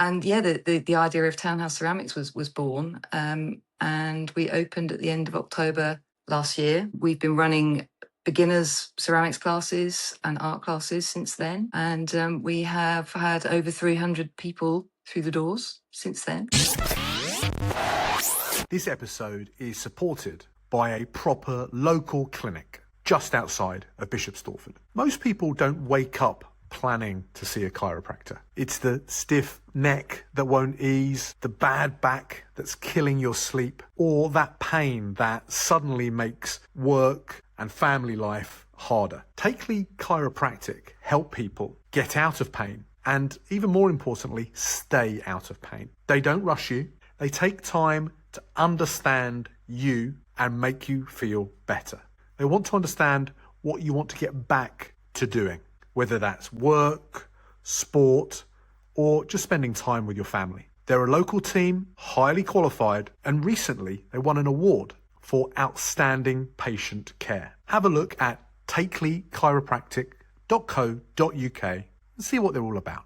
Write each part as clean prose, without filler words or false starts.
And yeah, the idea of Townhouse Ceramics was born, and we opened at the end of October last year. We've been running beginners ceramics classes and art classes since then, and we have had over 300 people through the doors since then. This episode is supported by a proper local clinic just outside of Bishop Stortford. Most people don't wake up planning to see a chiropractor. It's the stiff neck that won't ease, the bad back that's killing your sleep, or that pain that suddenly makes work and family life harder. Takeley Chiropractic help people get out of pain and, even more importantly, stay out of pain. They don't rush you. They take time to understand you and make you feel better. They want to understand what you want to get back to doing, whether that's work, sport, or just spending time with your family. They're a local team, highly qualified, and recently they won an award for outstanding patient care. Have a look at takeleychiropractic.co.uk and see what they're all about.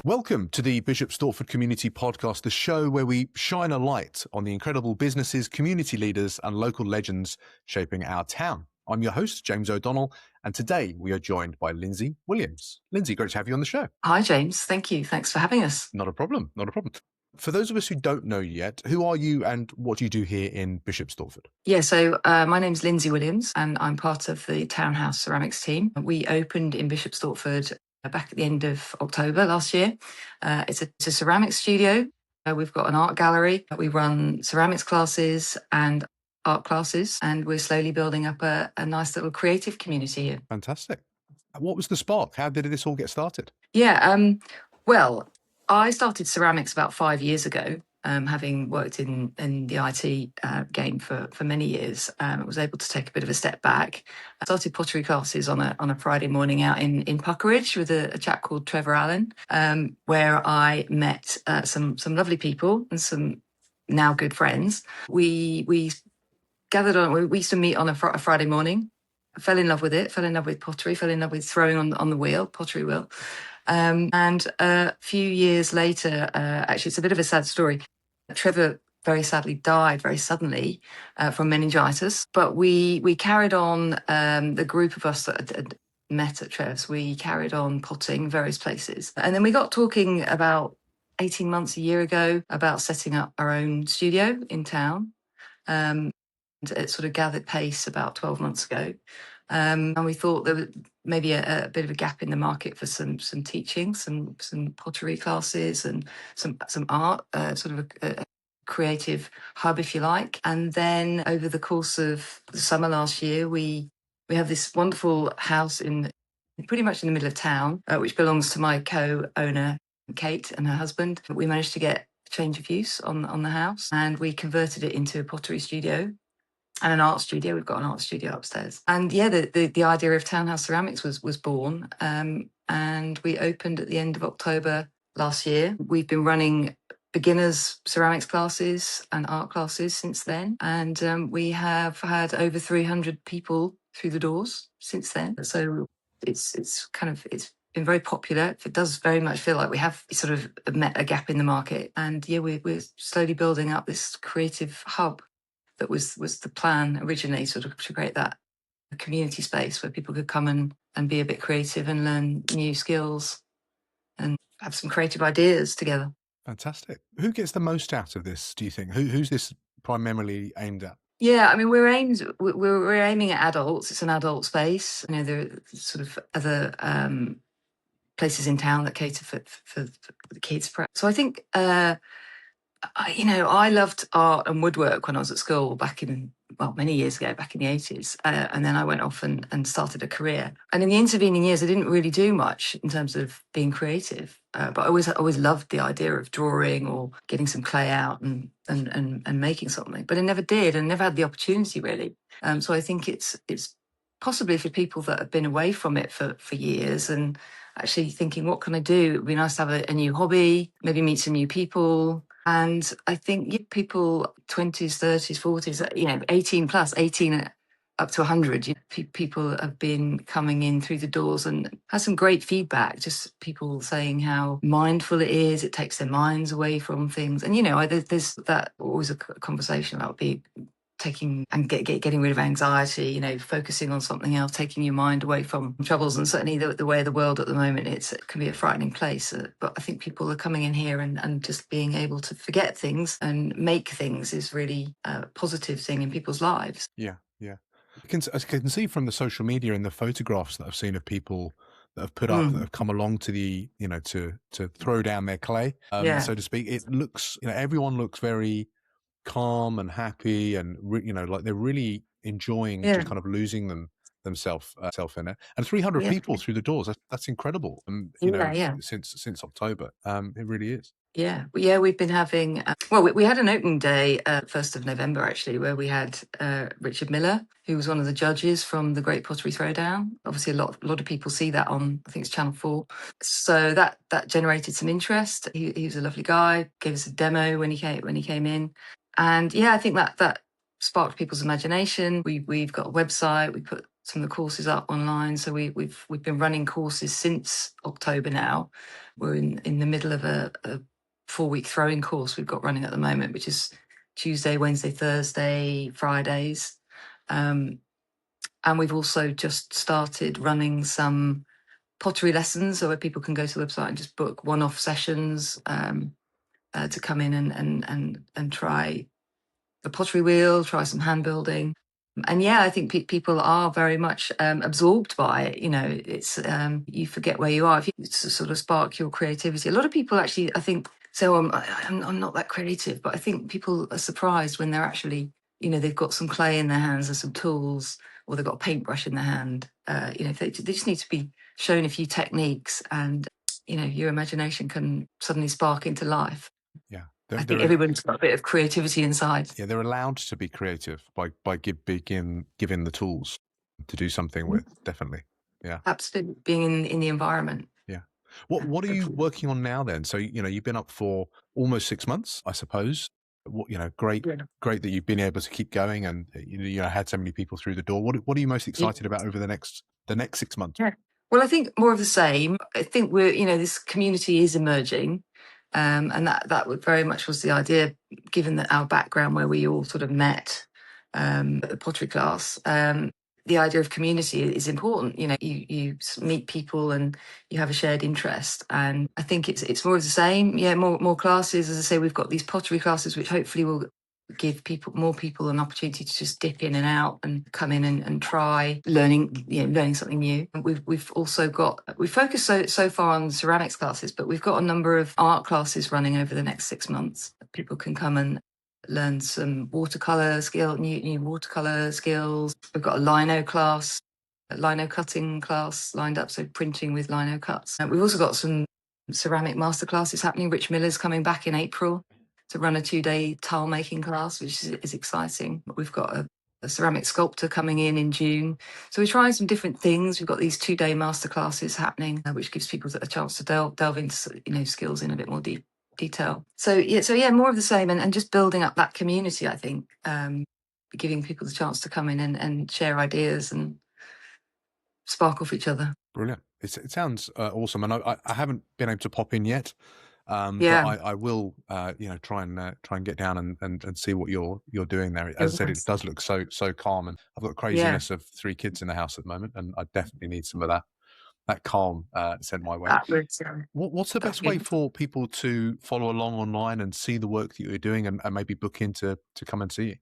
Welcome to the Bishop Stortford Community Podcast, the show where we shine a light on the incredible businesses, community leaders, and local legends shaping our town. I'm your host, James O'Donnell, and today we are joined by Lindsey Williams. Lindsey, great to have you on the show. Hi, James. Thank you. Thanks for having us. Not a problem. For those of us who don't know you yet, who are you and what do you do here in Bishop Stortford? Yeah, so my name's Lindsey Williams, and I'm part of the Townhouse Ceramics team. We opened in Bishop Stortford back at the end of October last year. It's a ceramics studio. We've got an art gallery. We run ceramics classes and art classes, and we're slowly building up a nice little creative community here. Fantastic. What was the spark? How did this all get started? Yeah, well, I started ceramics about 5 years ago, having worked in the IT game for many years. I was able to take a bit of a step back. I started pottery classes on a Friday morning out in Puckeridge with a chap called Trevor Allen, where I met some lovely people and some now good friends. We gathered on. We used to meet on a Friday morning. I fell in love with it. Fell in love with pottery. Fell in love with throwing on the wheel, pottery wheel. And a few years later, actually, it's a bit of a sad story. Trevor very sadly died very suddenly from meningitis. But we carried on. The group of us that had met at Trev's, we carried on potting various places, and then we got talking about 18 months, a year ago, about setting up our own studio in town. It sort of gathered pace about 12 months ago. And we thought there was maybe a bit of a gap in the market for some teaching, some pottery classes and some art, sort of a creative hub, if you like. And then over the course of the summer last year, we have this wonderful house pretty much in the middle of town, which belongs to my co-owner, Kate, and her husband. We managed to get a change of use on the house, and we converted it into a pottery studio and an art studio. We've got an art studio upstairs. And yeah, the idea of Townhouse Ceramics was born, and we opened at the end of October last year. We've been running beginners ceramics classes and art classes since then, and we have had over 300 people through the doors since then. So it's been very popular. It does very much feel like we have sort of met a gap in the market, and yeah, we're slowly building up this creative hub. That was the plan originally, sort of to create that community space where people could come and be a bit creative and learn new skills and have some creative ideas together. Fantastic. Who gets the most out of this, do you think? Who's this primarily aimed at? Yeah, I mean, we're aiming at adults. It's an adult space. You know, there are sort of other places in town that cater for the kids. So I think I loved art and woodwork when I was at school many years ago, back in the 80s. And then I went off and started a career. And in the intervening years, I didn't really do much in terms of being creative. But I always loved the idea of drawing or getting some clay out and making something. But I never did and never had the opportunity, really. So I think it's possibly for people that have been away from it for years and actually thinking, what can I do? It would be nice to have a new hobby, maybe meet some new people. And I think people 20s, 30s, 40s, 18 plus, 18 up to 100. People have been coming in through the doors and had some great feedback. Just people saying how mindful it is. It takes their minds away from things. And, there's that always a conversation about taking and getting rid of anxiety, focusing on something else, taking your mind away from troubles. And certainly the way of the world at the moment, it can be a frightening place. But I think people are coming in here and just being able to forget things and make things is really a positive thing in people's lives. Yeah, yeah. I can see from the social media and the photographs that I've seen of people that have put up, that have come along to the, to throw down their clay, so to speak. It looks, everyone looks very calm and happy, and like they're really enjoying just kind of losing themselves self in it. And 300 people through the doors, that's incredible. Since October, it really is. Yeah, we've been having. We had an opening day, 1st of November actually, where we had Richard Miller, who was one of the judges from the Great Pottery Throwdown. Obviously, a lot of people see that on, I think it's Channel 4. So that generated some interest. He was a lovely guy. Gave us a demo when he came in, and I think that sparked people's imagination. We've got a website. We put some of the courses up online. So we've been running courses since October now. We're in the middle of a 4-week throwing course we've got running at the moment, which is Tuesday, Wednesday, Thursday, Fridays. And we've also just started running some pottery lessons, so where people can go to the website and just book one-off sessions to come in and try the pottery wheel, try some hand building. And I think people are very much absorbed by it. It's you forget where you are if you sort of spark your creativity. A lot of people actually, I think, say, "Oh, I'm not that creative," but I think people are surprised when they're actually, they've got some clay in their hands or some tools, or they've got a paintbrush in their hand. They just need to be shown a few techniques, and your imagination can suddenly spark into life. Yeah. I think everyone's got a bit of creativity inside. Yeah, they're allowed to be creative by giving the tools to do something with. Definitely. Yeah. Absolutely, being in the environment. Yeah. What are you working on now then? So you've been up for almost 6 months, I suppose. Great that you've been able to keep going, and had so many people through the door. What are you most excited about over the next 6 months? Yeah. Well, I think more of the same. I think this community is emerging. And that very much was the idea, given that our background where we all sort of met at the pottery class. The idea of community is important. You meet people and you have a shared interest. And I think it's more of the same. Yeah, more classes. As I say, we've got these pottery classes, which hopefully will give more people an opportunity to just dip in and out and come in and try learning something new. We've also got, we focus so far on ceramics classes, but we've got a number of art classes running over the next 6 months. People can come and learn some watercolor new watercolor skills. We've got a lino class, a lino cutting class lined up, so printing with lino cuts. We've also got some ceramic masterclasses happening. Rich Miller's coming back in April to run a 2-day tile making class, which is exciting. We've got a ceramic sculptor coming in June. So we're trying some different things. We've got these 2-day masterclasses happening, which gives people a chance to delve into skills in a bit more detail. So more of the same, and just building up that community, I think, giving people the chance to come in and share ideas and spark off each other. Brilliant. It sounds awesome, and I haven't been able to pop in yet. But I will, try and get down and see what you're doing there. As I said, it does look so calm, and I've got craziness of 3 kids in the house at the moment, and I definitely need some of that calm sent my way. What's the best way for people to follow along online and see the work that you're doing, and maybe book in to come and see you?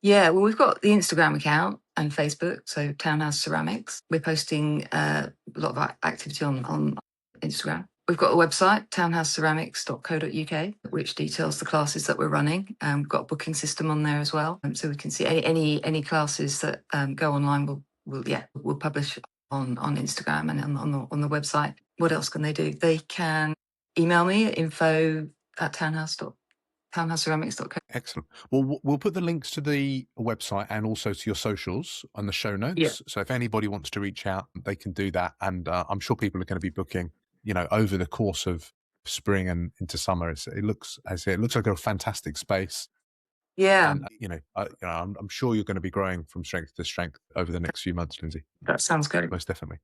Yeah, well, we've got the Instagram account and Facebook, so Townhouse Ceramics. We're posting a lot of activity on Instagram. We've got a website, townhouseceramics.co.uk, which details the classes that we're running. We've got a booking system on there as well, so we can see any classes that go online. We'll publish on Instagram and on the website. What else can they do? They can email me at info@townhouseceramics.co. Excellent. Well, we'll put the links to the website and also to your socials on the show notes. Yeah. So if anybody wants to reach out, they can do that. And I'm sure people are going to be booking, over the course of spring and into summer. It looks like a fantastic space. Yeah, And I'm sure you're going to be growing from strength to strength over the next few months, Lindsey. that sounds good. Most definitely.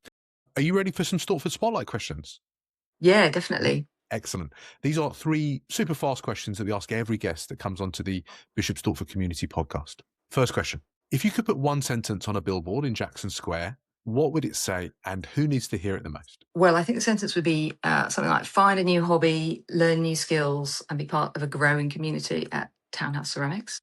Are you ready for some Stortford Spotlight questions? Yeah, definitely. Excellent. These are 3 super fast questions that we ask every guest that comes onto the Bishop Stortford Community Podcast. First question. If you could put one sentence on a billboard in Jackson Square, what would it say and who needs to hear it the most? Well, I think the sentence would be something like find a new hobby, learn new skills, and be part of a growing community at Townhouse Ceramics.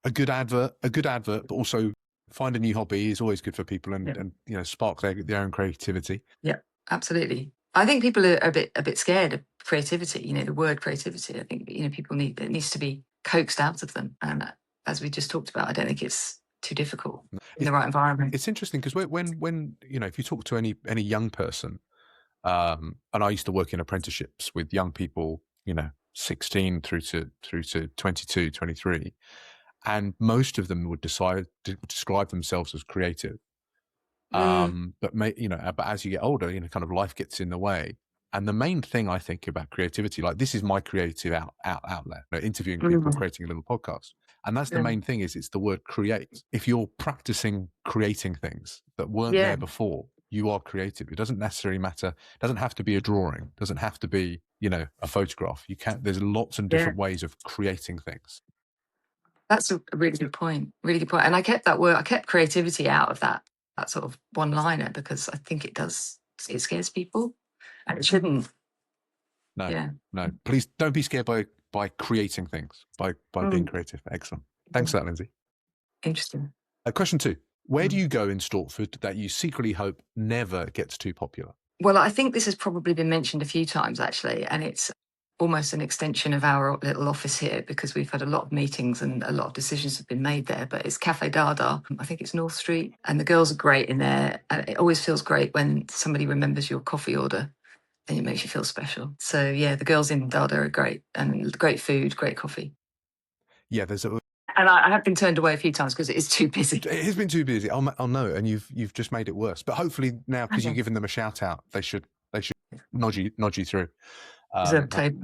A good advert, but also find a new hobby is always good for people and spark their own creativity. Yeah, absolutely. I think people are a bit scared of creativity. The word creativity. I think people it needs to be coaxed out of them. And as we just talked about, I don't think it's too difficult in the right environment. It's interesting because when if you talk to any young person, and I used to work in apprenticeships with young people, 16 through to 22, 23, and most of them would decide to describe themselves as creative. But as you get older, kind of life gets in the way. And the main thing I think about creativity, like this is my creative outlet, interviewing people, creating a little podcast. And that's the main thing is it's the word create. If you're practicing creating things that weren't there before, you are creative. It doesn't necessarily matter. It doesn't have to be a drawing. It doesn't have to be, a photograph. There's lots of different ways of creating things. That's a really good point. Really good point. And I kept creativity out of that sort of one-liner because I think it scares people. And it shouldn't. No. Please don't be scared by creating things, by being creative. Excellent. Thanks for that, Lindsey. Interesting. Question 2. Where do you go in Stortford that you secretly hope never gets too popular? Well, I think this has probably been mentioned a few times, actually, and it's almost an extension of our little office here because we've had a lot of meetings and a lot of decisions have been made there. But it's Cafe Dada. I think it's North Street, and the girls are great in there. And it always feels great when somebody remembers your coffee order and it makes you feel special. So, yeah, the girls in Dada are great, and great food, great coffee. Yeah, and I have been turned away a few times because it is too busy. It has been too busy. I'll know, and you've just made it worse. But hopefully now, because you've given them a shout out, they should nod you through. Hopefully,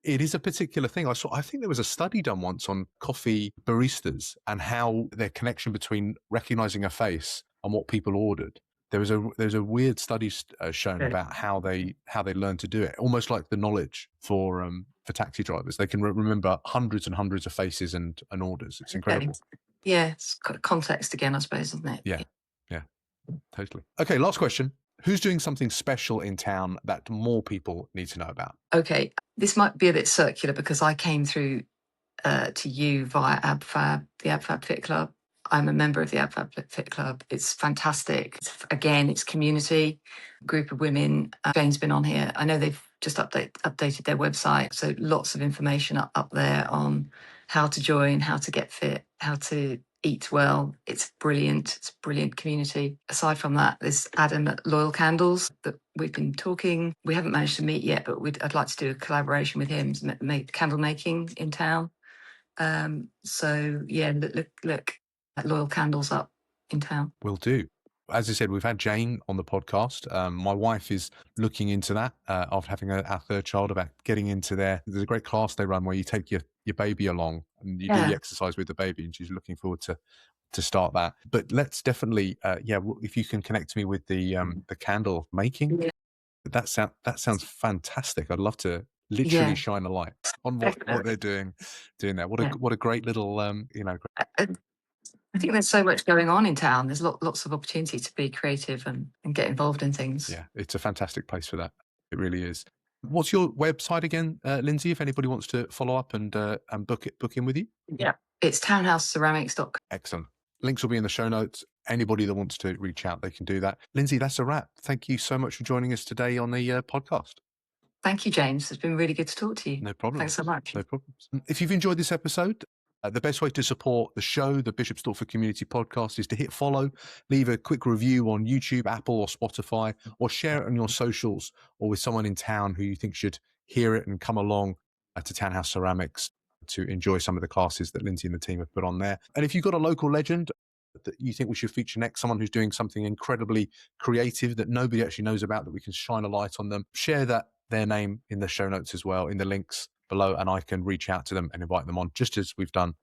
it is a particular thing. I think there was a study done once on coffee baristas and how their connection between recognizing a face and what people ordered. There's a weird study shown about how they learn to do it, almost like the knowledge for taxi drivers. They can remember hundreds and hundreds of faces and orders. It's incredible. Yeah, it's context again, I suppose, isn't it? Yeah, totally. Okay, last question. Who's doing something special in town that more people need to know about? Okay, this might be a bit circular because I came through to you via AbFab, the AbFab Fit Club. I'm a member of the AbFab Fit Club. It's fantastic. It's community, group of women. Jane's been on here. I know they've just updated their website. So lots of information up there on how to join, how to get fit, how to eat well. It's brilliant. It's a brilliant community. Aside from that, there's Adam at Loyal Candles that we've been talking. We haven't managed to meet yet, but I'd like to do a collaboration with him to make candle making in town. So yeah, look at Loyal Candles up in town. Will do. As I said, we've had Jane on the podcast. My wife is looking into that after having our third child, about getting into there. There's a great class they run where you take your baby along and you do the exercise with the baby, and she's looking forward to start that. But let's definitely, if you can connect me with the candle making, that sounds fantastic. I'd love to literally shine a light on what they're doing there. What a great little I think there's so much going on in town. There's lots of opportunity to be creative and get involved in things. Yeah, it's a fantastic place for that. It really is. What's your website again, Lindsey, if anybody wants to follow up and book in with you? Yeah, it's townhouseceramics.com. Excellent. Links will be in the show notes. Anybody that wants to reach out, they can do that. Lindsey, that's a wrap. Thank you so much for joining us today on the podcast. Thank you, James. It's been really good to talk to you. No problem. Thanks so much. No problems. If you've enjoyed this episode, the best way to support the show, the Bishop Stortford Community Podcast, is to hit follow, leave a quick review on YouTube, Apple or Spotify, or share it on your socials or with someone in town who you think should hear it and come along to Townhouse Ceramics to enjoy some of the classes that Lindsey and the team have put on there. And if you've got a local legend that you think we should feature next, someone who's doing something incredibly creative that nobody actually knows about, that we can shine a light on them, share their name in the show notes as well, in the links, below, and I can reach out to them and invite them on, just as we've done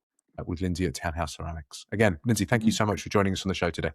with Lindsey at Townhouse Ceramics. Again, Lindsey, thank you so much for joining us on the show today.